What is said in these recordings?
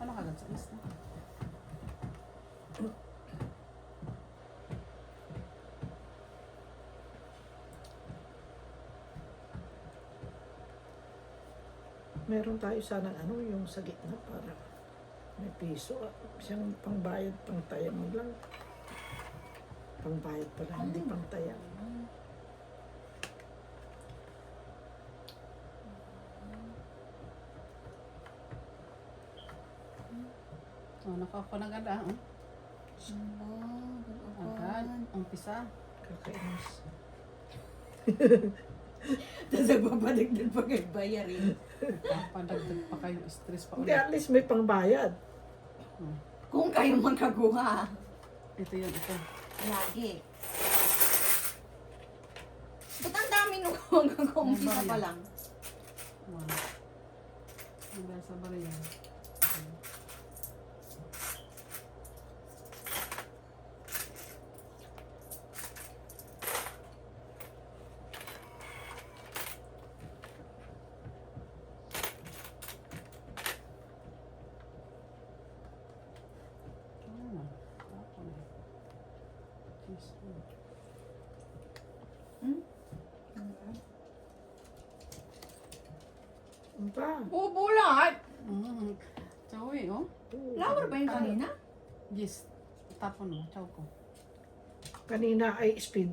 Ano kagad sa lista? Meron tayo sana ano, yung sa gitna para may piso. Siyang pangbayad, pangtayang lang. Pangbayad pala, hindi pangtayang. Oh, nakapanaganda. Oh. Agad. Umpisa. Kakainis. Tapos nagpapadagdag pa kayo bayarin. Padagdag pa kayo. Stress pa Hindi, ulit. at least may pangbayad. Kung kayo magkaguha. Ito yun, ito. Lagi. Ba't ang dami nung hanggang kumpisa pa lang? Wow. Hanggang sa bariya. Ano pa? Bubulat! Chowi, oh. Flower ba yun kanina? Yes. Tapon mo. Chow ko. Kanina ay speed.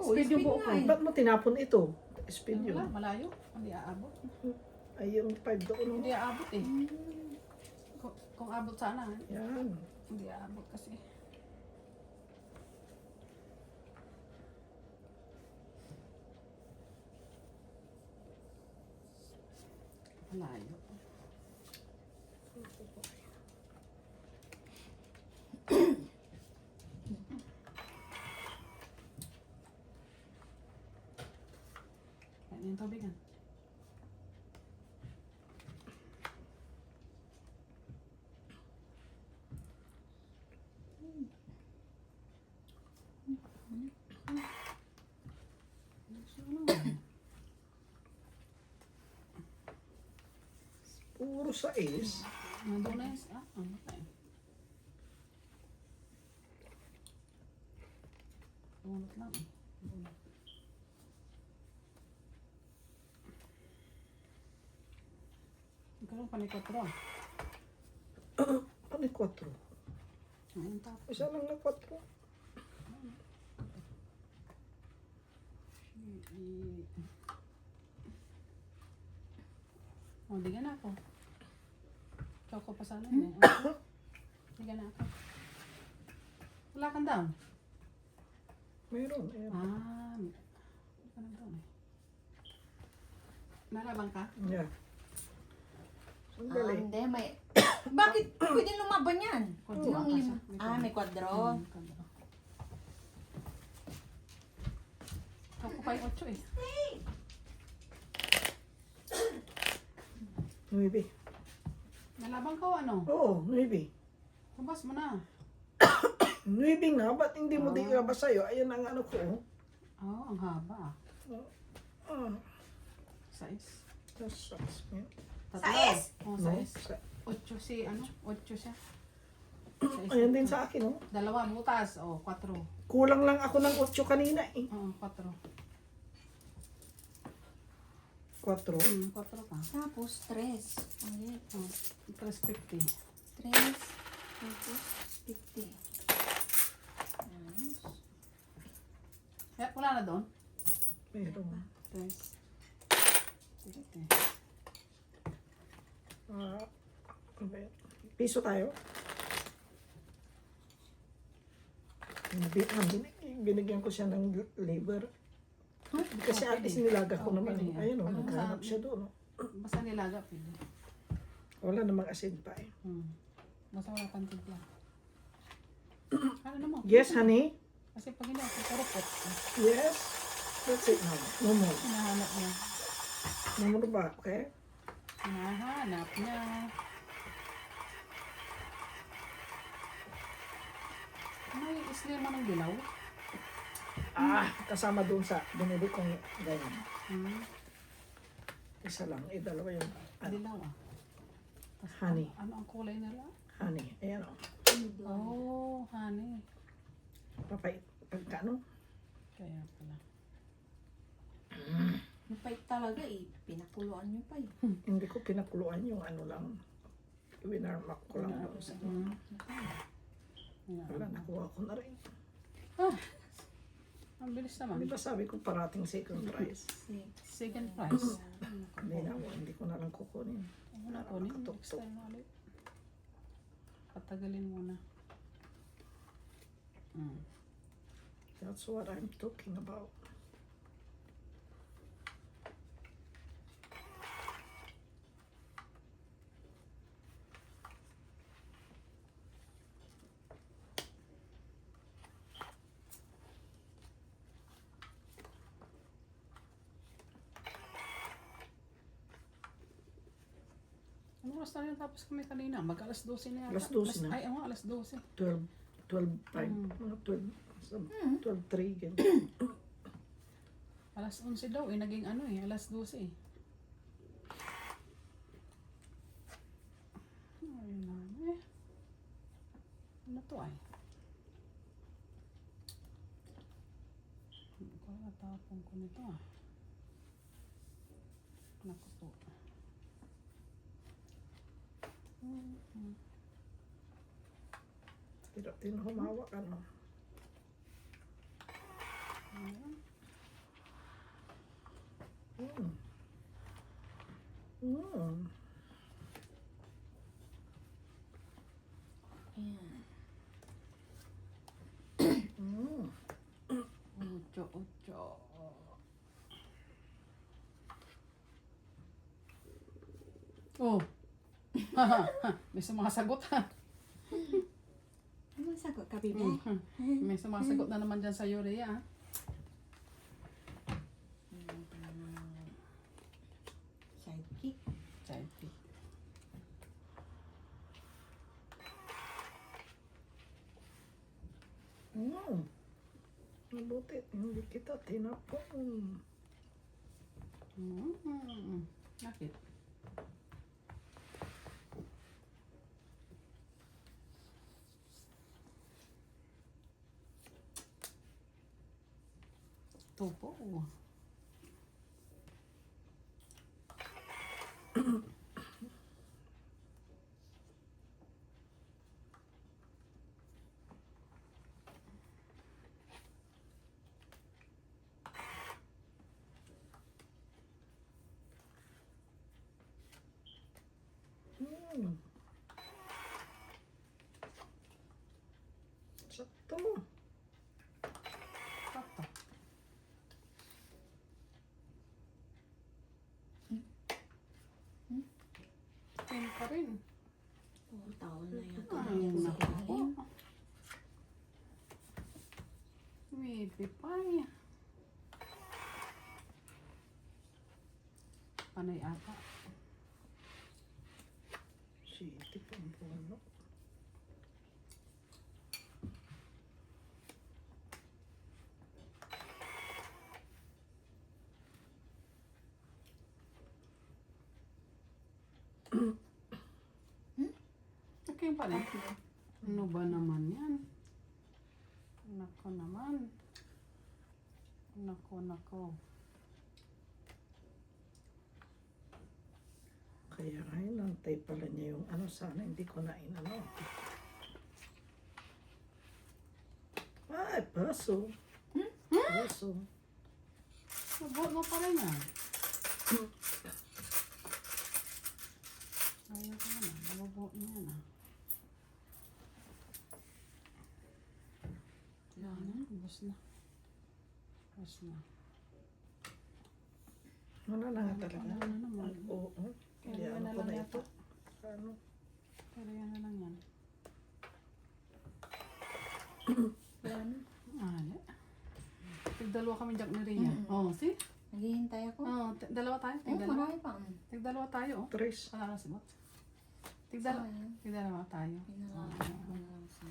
Speed yung buo ko. nga eh. Ba't mo tinapon ito? Speed Wala, yun. malayo. Hindi aabot. Ay, yung 5 doon. Hindi aabot eh. Kung abot sana, Yan. hindi aabot kasi. Malayo. Yan yung tubigan. Puro sa is. Nandun na yun. Ano tayo? Tunot lang eh. Ikaw pa ni 4. Ano yung 4? Ayun tapos. Isa lang na 4. Oh, di na ako. Choco pa sana yun eh. Di na ako. Wala kang down? Mayroon. Ayan. Wala ka nang down eh. Nalabang ka? Yeah. Sandali. Hindi, may... Bakit pwede lumaban yan? Kwadro Yung ata siya. may kwadro. Kwadro. Choco pa yung 8 eh. 9. Nalabang ka o ano? Oo, 9. Labas mo na. 9 nga, ba't hindi mo di ilabas sa'yo? Ayun ang ano ko. Oh, ang haba. Ah, Sais. that's Tatlo. Sais? Oh, no? sais. 8 si ano? 8 siya. Sais. Ayan din sa akin, oh. Dalawa butas. Oh, 4. Kulang lang ako ng 8 kanina, eh. Oo, 4. 4. 4 ka. Tapos, stress. Ulit. Oh, 350. Stress. Tapos, 50. Nice. Kaya wala na doon? Mayroon. 3. 50. Piso tayo. Binigyan ko siya ng liver. Kasi at least nilaga ko naman. pwede yan. Ayun, oh, Ano naghanap sabi? siya doon. Basta nilaga, pwede. Wala namang asin pa, eh. Basta wala pang timpla. Ano mo? Yes, honey? Kasi pag hindi ako kurupot, Yes. That's it now. No more. hinahanap niya. No more ba? Okay? Hinahanap niya. May isli mo ng dilaw? Kasama doon sa binili kong ganyan. Hmm. Isa lang. Dalawa yun. Ano? Dilaw ah. Honey. Ano ang kulay nila? Honey. Ayan o. Oh, honey. Papait. Pagka ano? Kaya pala. Yung pait talaga eh. Pinakuluan nyo pa eh. Hindi ko pinakuluan yung ano lang. Winarmak ko lang doon sa... Yan. Wala, nakuha ko na rin. Ah, ang bilis naman. Di ba sabi ko parating second prize? Second prize. Hindi ko na lang kukunin. Wala ko rin. Next time na ulit. Patagalin muna. That's what I'm talking about. Ano oras na rin tapos kami kanina? Mag-alas 12 na yata. Alas 12 na. Ay, alas 12. 12.5. Mga 12.3. Ganyan. Alas 11 daw eh. Naging ano eh. Alas 12 eh. Ay, nami. Ano to ay? Hindi ko natapon ko nito ah. Naku po. Tino humawak ano. Ayan. Ocho. Oh. May sumasagot ha. Ano sagot ka, Bibi? May sumasagot na naman dyan sa urea ha. Sidekick. Sidekick. Mabuti, hindi kita tinapon. Bakit? Ito po. Sakto. Sakto. Ten pa rin. 4 taon na yata. Ay, Yan sa naku po. ilalim. Maybe pa. Panay ata. City pang puno. Okay pa rin. Ano ba naman yan? Nako naman. Nako. Kaya ngayon, nantay pala niya yung ano, sana hindi ko na inano. Ay, paso. Paso. Subuot mo pa rin yan. Ayaw ko naman. Nabubuot mo yan ah. Yan. Ubus na. Wala na nga talaga. Wala na naman. Oo. Hindi Kaya ano na ko lang na yata. ito. Ano? Pero yan na lang yan. Yan. Ano? Tigdalawa kami Jack ni Rhea. Oh, see? Naghihintay ako. Oh, dalawa tayo. Ay, Tigdalawa. marami pa. Tigdalawa tayo oh. Tres. Wala na si Bot. Tigdalawa. Sayang. Tigdalawa tayo. Pinalaki ko na lang sa...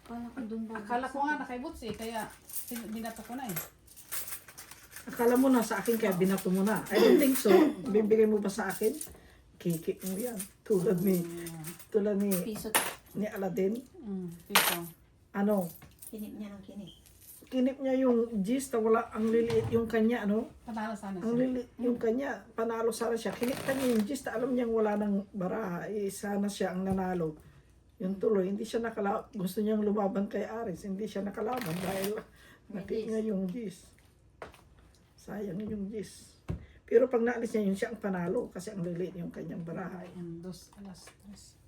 Akala ko dun ba? Akala ko nga nakaibot eh, kaya binato ko na eh. Akala mo na sa akin kaya binato mo na. I don't think so. Bibigay mo ba sa akin? kikik mo yan. Tulad ni Piso. ni Aladdin. Piso. Ano, Kinip niya ng kinip. kinip niya yung gis na wala ang liliit yung kanya, ano? Panalo sana Ang siya. liliit yung kanya, panalo sana siya. Kinip niya yung gis na alam niyang wala ng baraha. Sana siya ang nanalo. Yung tuloy, hindi siya nakalaban. Gusto niyang lumaban kay Aris. Hindi siya nakalaban dahil nakik niya yung gis. Sayang yung gis. Pero pag naalis niya yun, siya ang panalo kasi ang liliit yung kanyang baraha. Ayan, 2 alas 3.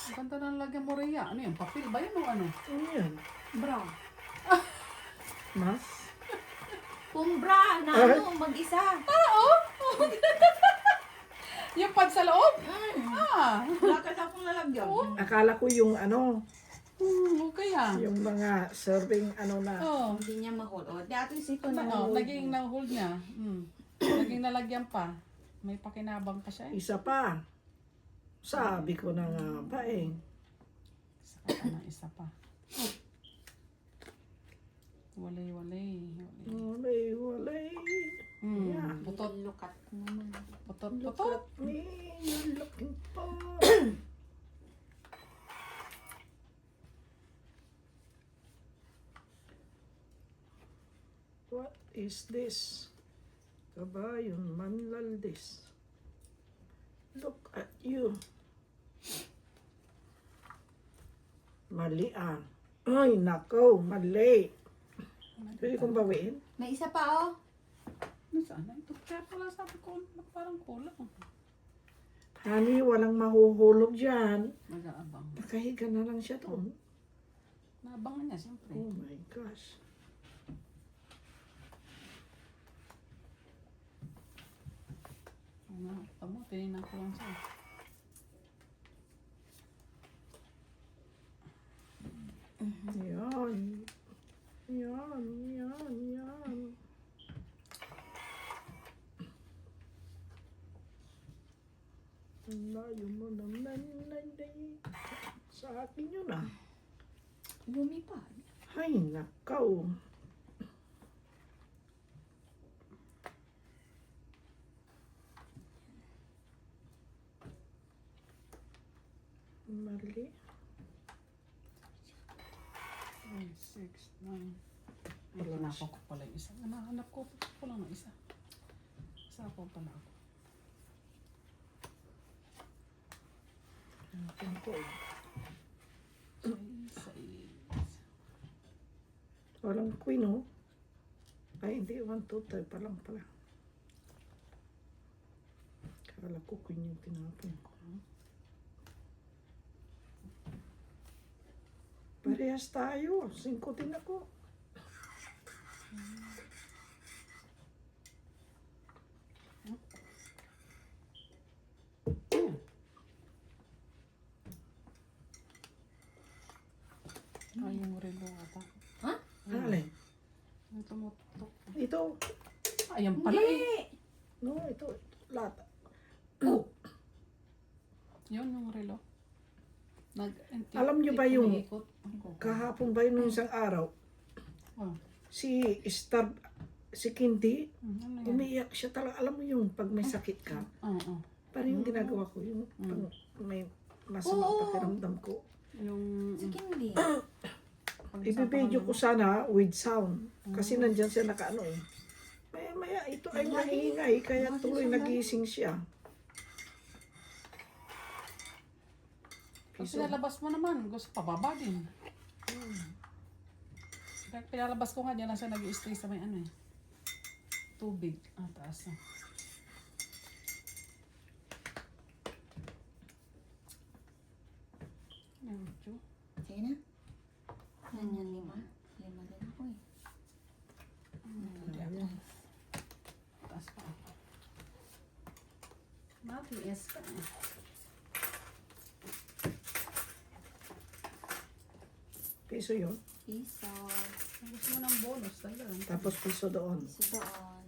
Ang ganda ng lagyan mo, Rhea. Ano yan? Papel ba yun o ano? Ano yan? Brown. Mas? Kumbra na Ay. ano, mag-isa. Yung pad sa loob? Mm. Ah. Wala ka sa akong lalagyan. Akala ko yung ano, Okay ah. yung mga serving ano na. Oh. Hindi niya ma-hold. O, dati sito na. Ano, naging na-hold niya. Naging nalagyan pa. May pakinabang pa siya eh. Isa pa. Sabi ko na nga ba eh. Isa pa na, isa pa. Walay. Walay. Yeah. Putot. Lukat naman. Putot. Look Putot. at me, you're looking for. What is this? Kabayon manlaldes. Look at you. Mali ah. Ay, nako, mali. Pwede kong bawiin? May isa pa oh. Sana ito. Kaya pala sabi ko, parang kulang. Honey, walang mahuhulog dyan. Nag-aabang. Nakahiga na lang siya doon. Naabangan niya, siyempre. Oh my gosh. Tama, tinignan ko lang siya. Yan. Yan. Ang layo mo naman sa akin yun ah. Lumipad. Ay, nakaw. Mali. 5, 6, 9. Ay, kinapa ko pala yung isa. Hanahanap ko lang ng isa. Isa po pala ako. Akin ko eh. 6. Walang queen oh. Ay, hindi. 1, 2, 3 pa lang pala. Kala ko queen yung tinapon ko. Parehas tayo. 5 din ako. Ay, yung relo ata. Ha? Alin? Yung tumutok. Ito. Ayan pala eh. Hindi. No, ito. Lahat. Yun yung relo. Alam niyo ba yung- Umiikot. Kahapon ba yun nung isang araw? Oh. Si Kinti, Ano yan? umiiyak siya talaga. Alam mo yung pag may sakit ka, Oo. parang yung ginagawa ko, yung pag may masama Oo. pakiramdam ko. Yung Si Kinley. Ibibideo ko sana with sound. Kasi nandyan siya nakaano eh. Maya ito ay maingay, kaya tuloy nagising siya. Pag pinalabas mo naman, gusto pababa din. Kaya pinalabas ko nga, dyan na siya nag-i-stay sa may ano eh. Tubig. Ah, taas na. Medyo. Sige na. Ganyan 5. 5 din ako eh. Hindi ako. Taas pa ako. Matiis ka eh. Piso yun. Piso. Kung gusto mo ng bonus, talaga. Tapos piso doon. Piso doon.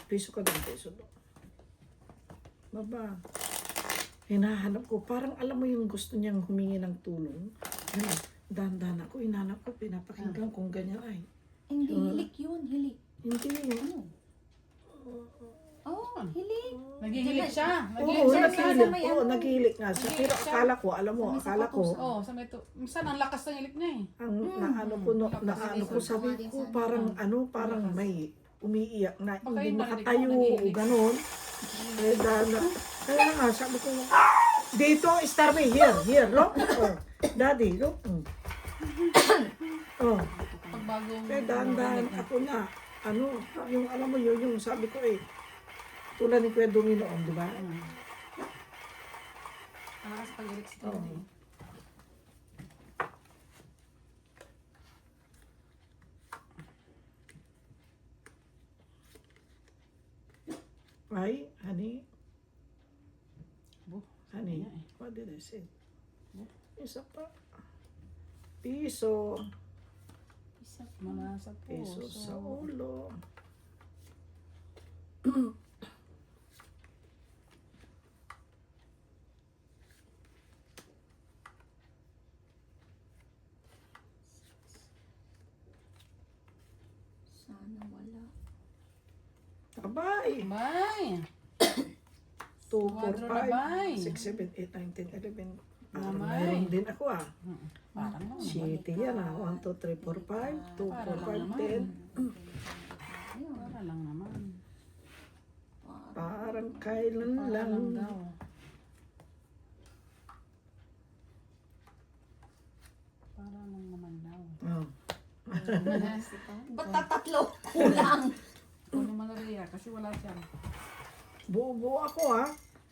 Piso ka doon, piso doon. Baba. Hinahanap ko. Parang alam mo yung gusto niyang humingi ng tulong. Ganun. Dandan ako, inanap ko, pinapakinggan kung ganyan ay. Hindi, hilik yun, hilik. Hindi yun. Ano? Oh, hilik. Naghihilik siya. Oo, Naghihilik siya. naghihilik. Oo, naghihilik nga siya. Naghihilik Pero siya. akala ko, alam mo, Sa may akala ko, sapatos. Oh, sa may to. Minsan ang lakas ng hilik niya eh. ang naano ko, naano ko, sabi ko, parang parang may umiiyak na, Baka hindi yun narinig makatayo ko, o naghihilik. ganon. Kaya nga, sabi ko, dito, Starmy, here, look. Oh, daddy, look. Oh, Pag bago. kaya dahan-dahan ako na, yung alam mo yun, yung sabi ko tulad ni Kuya Dumi noon, di ba? Malakas pag hilik sa Oo. tindi. Ay, honey, Bu, honey, niya eh. what did I say? Bu. Isa pa. Piso. Mama sa Piso puso. sa ulo. Sana wala. Abay! Bye. 2, 4, Quadro na bay. 5, 6, 7, 8, 9, 10, 11. Mamay. Mayroon din ako Parang naman. City yan 1, 2, 3, 4, 5. 2, 4, 5, 10. Ayun. Para lang naman. Parang kailan Para lang. lang daw. Para lang naman daw. Oh. Ba't tatatlo? Kulang. Kunin mo na Rhea kasi wala siya. Buo-buo ako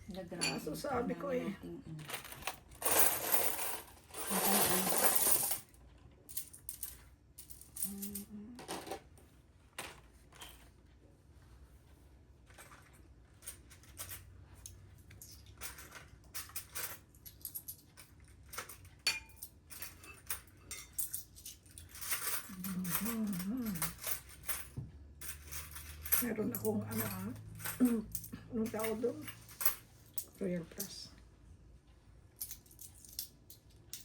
Nagrabe. Kaso sabi ko meron akong anong tawag doon? Royal Plus.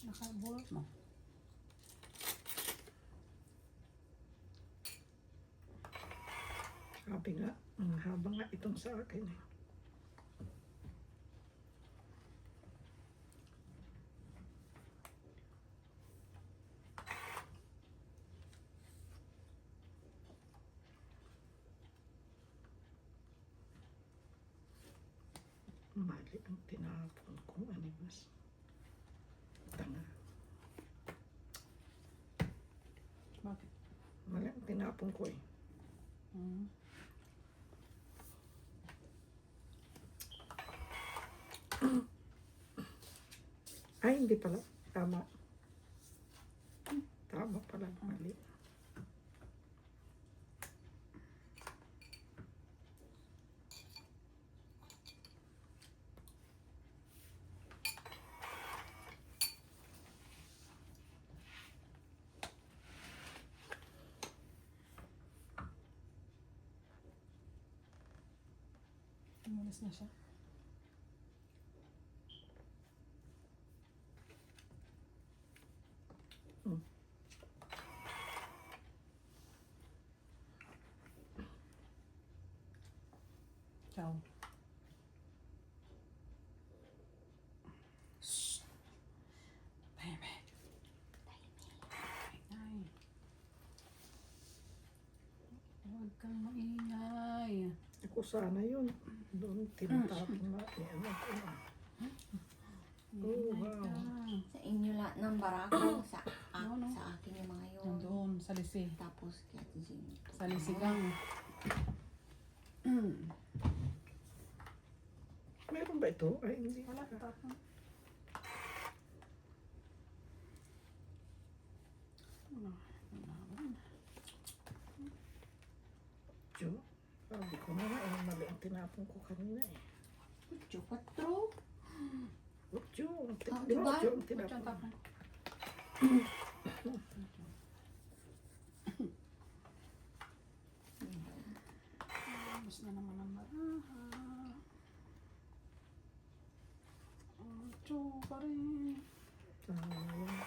Nakabulot mo. Sabi nga, ang haba nga itong sa akin Mali ang tinapon kong animas. Tanga. Bakit? Mali ang tinapon ko Hmm. Ay, hindi pala. Tama. Tama pala. Mali. Umalis na siya. Ciao. Shh. Tahimik. Ay. Huwag kang maingay. Ako sana yun. Doon tinatapon na. Ano ko na. Oh, wow. Sa inyo lahat ng barako. Ano? Sa akin yung mga yun. Nandun, sa lisi. Tapos kaya Jim. Sa lisigang. Meron ba ito? Ay, hindi. Wala ka tapon. Jo. Sabi ko na mali ang tinapon ko kanina Ocho, patro. Jo, diba? Jo, ang Ito ang tinapon. tapon. Tapos na naman ang baraha. Ocho pa rin. Sayang.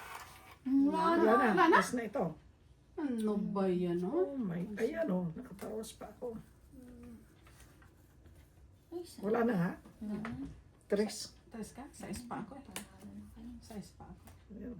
Wala Wala na. Wala na? Last na ito. Ano ba yan, oh? Oh my, ayan o, nakatawas pa ako. Ay, sa... Wala na ha? Wala na. Tres. Tres ka? Sa pa ako eh. Panalo na kayo. Sa pa ako. Ayan.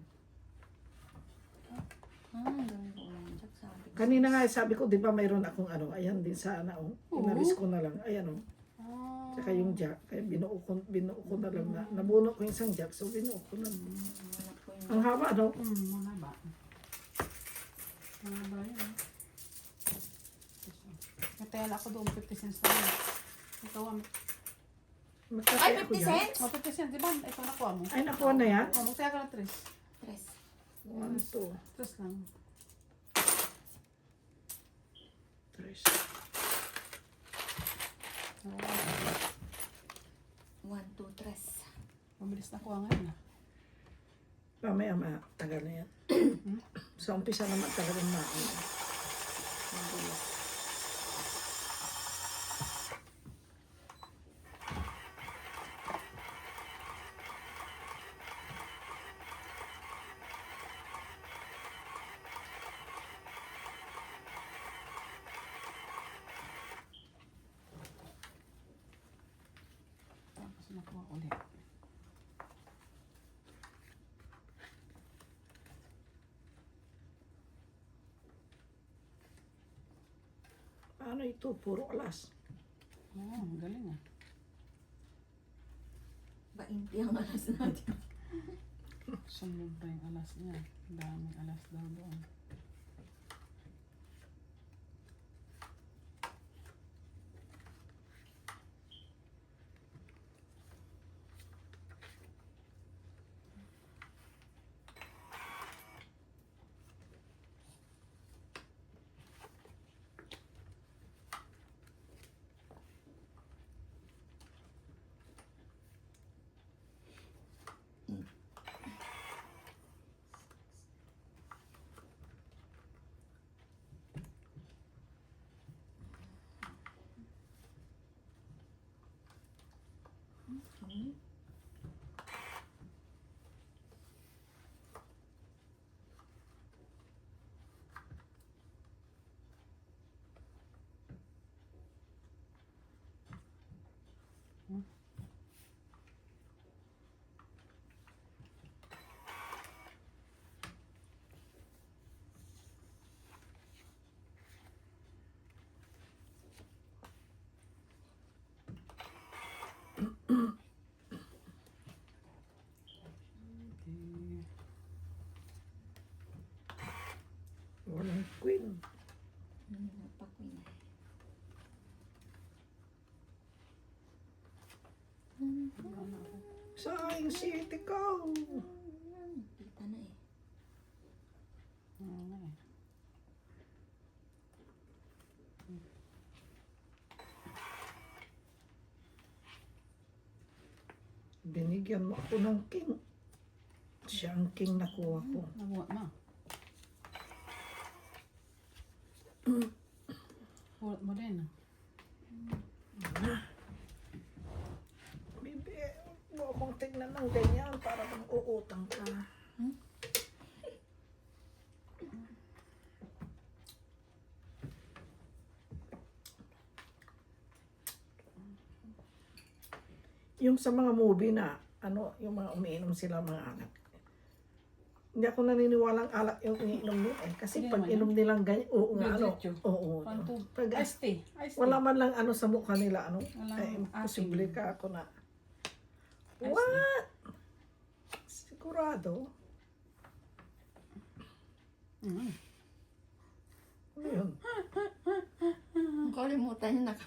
Ganun ko lang. Jack, sabi ko. Kanina nga sabi ko, di ba mayroon akong ano, ayan din sana o. Inalis ko na lang, ayan o. Ah. Tsaka yung jack, kaya binuo ko na lang na. Nabuno ko yung isang jack, so binuo ko na. Hanap ko yung... Ang haba no? Mga ba? Mga ba yun? Natayala ako doon, 50 cents na yun. Ikaw ang... Magkatay Ay, ako 50 dyan. cents? Oh, 50 cents, di ba? Ito nakuha mo. Ay, nakuha na yan? Oh, magtaya ka ng tres. Tres. 1, 2, Tres lang. 3. Oh, 1, 2, tres. mabilis nakuha ngayon ah. Mamaya tagal na yan. Sa umpisa naman talagang maano. Magulat. Tapos nakuha ulit. Paano ito? Puro alas. Oh, ang galing ah. Bainti ang alas natin. Sunod pa yung alas niya. Daming alas daw doon. Okay. Walang queen. Napakwin. Sayang city ko. Kita na eh. Oo nga eh. Binigyan mo ako ng king. Siya ang king nakuha ko. Nabuhat mo. Buhat mo din ah. Bibi, huwag mo akong tignan ng ganyan para bang uutang ka. Yung sa mga movie na, ano, yung mga umiinom sila mga anak. Hindi ako naniniwalang alak yung iniinom nila eh. Kasi Hindi pag naman inom nilang ganyan, oo nga, ano. Diretso. Oo. Panto. Pag, Iced tea. Iced tea. wala man lang ano sa mukha nila, ano. Walang Ay, imposible asim. ka ako na. Iced What? Sigurado? Mm. Ano yun? Kalimutan niya